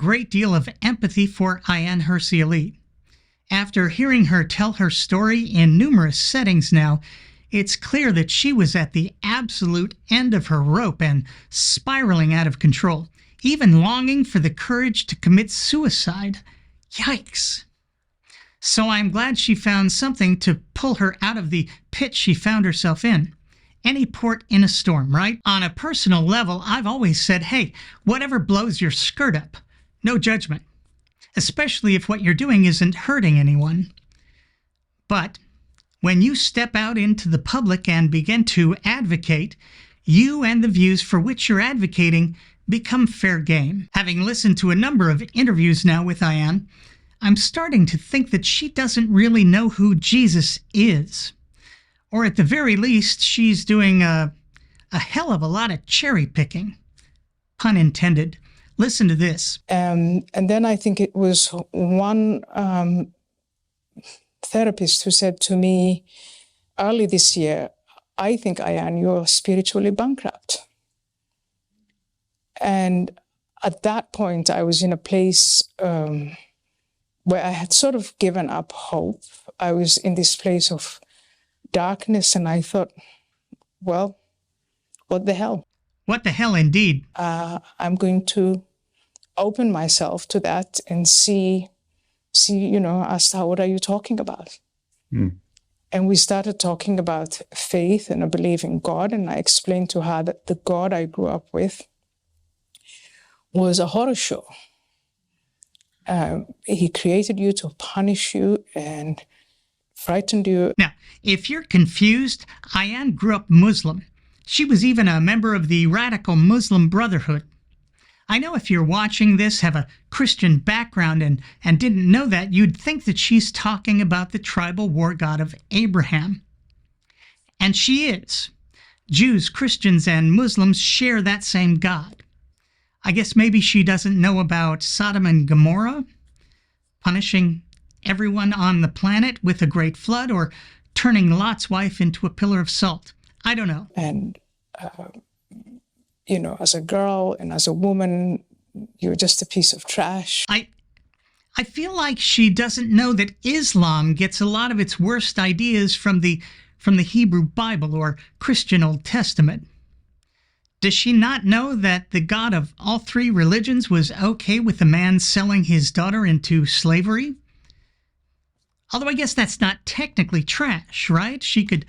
great deal of empathy for Ayaan Hirsi. After hearing her tell her story in numerous settings now, it's clear that she was at the absolute end of her rope and spiraling out of control, even longing for the courage to commit suicide. Yikes! So I'm glad she found something to pull her out of the pit she found herself in. Any port in a storm, right? On a personal level, I've always said, hey, whatever blows your skirt up, no judgment, especially if what you're doing isn't hurting anyone. But when you step out into the public and begin to advocate, you and the views for which you're advocating become fair game. Having listened to a number of interviews now with Ayaan, I'm starting to think that she doesn't really know who Jesus is. Or at the very least, she's doing a hell of a lot of cherry picking. Pun intended. Listen to this. And then I think it was one therapist who said to me early this year, I think, Ayaan, you're spiritually bankrupt. And at that point, I was in a place where I had sort of given up hope. I was in this place of darkness, and I thought, well, what the hell? What the hell, indeed. I'm going to open myself to that and see, asked her, what are you talking about? And we started talking about faith and a belief in God, and I explained to her that the God I grew up with was a horror show. He created you to punish you and frightened you. Now, if you're confused, Ayaan grew up Muslim. She was even a member of the radical Muslim Brotherhood. I know if you're watching this, have a Christian background and didn't know that, you'd think that she's talking about the tribal war god of Abraham. And she is. Jews, Christians, and Muslims share that same God. I guess maybe she doesn't know about Sodom and Gomorrah, punishing everyone on the planet with a great flood, or turning Lot's wife into a pillar of salt. I don't know. And, as a girl and as a woman, you're just a piece of trash. I feel like she doesn't know that Islam gets a lot of its worst ideas from the Hebrew Bible or Christian Old Testament. Does she not know that the God of all three religions was okay with a man selling his daughter into slavery? Although I guess that's not technically trash, right? She could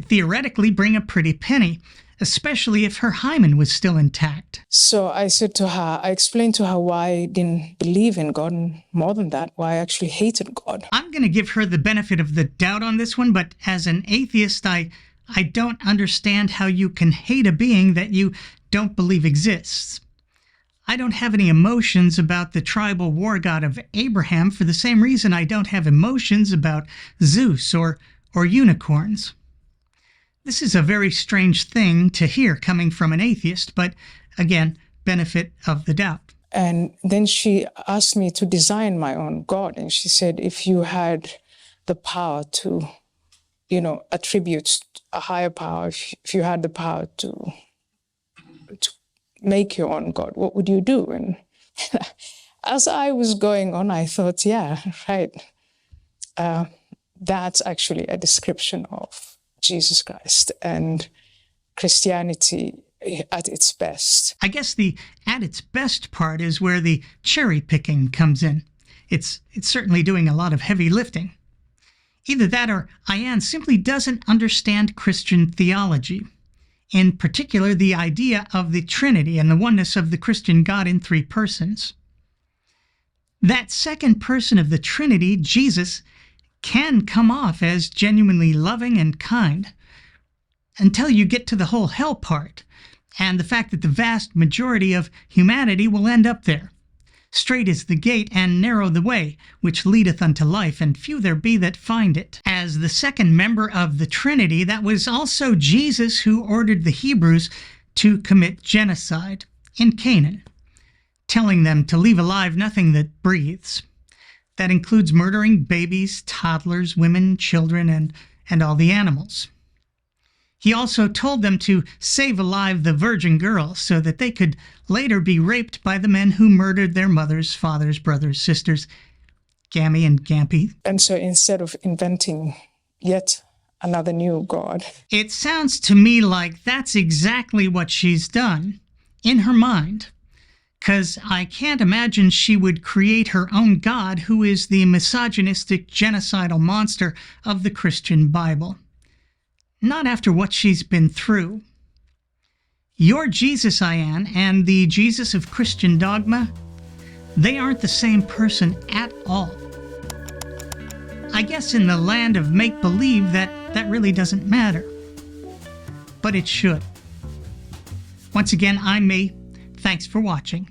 theoretically bring a pretty penny, especially if her hymen was still intact. So I explained to her why I didn't believe in God, and more than that, why I actually hated God. I'm going to give her the benefit of the doubt on this one, but as an atheist, I don't understand how you can hate a being that you don't believe exists. I don't have any emotions about the tribal war god of Abraham for the same reason I don't have emotions about Zeus or unicorns. This is a very strange thing to hear coming from an atheist, but again, benefit of the doubt. And then she asked me to design my own God, and she said, if you had the power to attribute a higher power, if you had the power to make your own God, what would you do? And as I was going on, I thought, yeah, right. That's actually a description of Jesus Christ and Christianity at its best. I guess the at its best part is where the cherry picking comes in. It's certainly doing a lot of heavy lifting. Either that or Ayaan simply doesn't understand Christian theology, in particular the idea of the Trinity and the oneness of the Christian God in three persons. That second person of the Trinity, Jesus, can come off as genuinely loving and kind until you get to the whole hell part and the fact that the vast majority of humanity will end up there. Strait is the gate, and narrow the way, which leadeth unto life, and few there be that find it. As the second member of the Trinity, that was also Jesus who ordered the Hebrews to commit genocide in Canaan, telling them to leave alive nothing that breathes. That includes murdering babies, toddlers, women, children, and all the animals. He also told them to save alive the virgin girl so that they could later be raped by the men who murdered their mothers, fathers, brothers, sisters, Gammy and Gampy. And so instead of inventing yet another new god, it sounds to me like that's exactly what she's done in her mind. Because I can't imagine she would create her own God who is the misogynistic, genocidal monster of the Christian Bible. Not after what she's been through. Your Jesus, Ayaan, and the Jesus of Christian dogma, they aren't the same person at all. I guess in the land of make-believe that really doesn't matter. But it should. Once again, I'm me. Thanks for watching.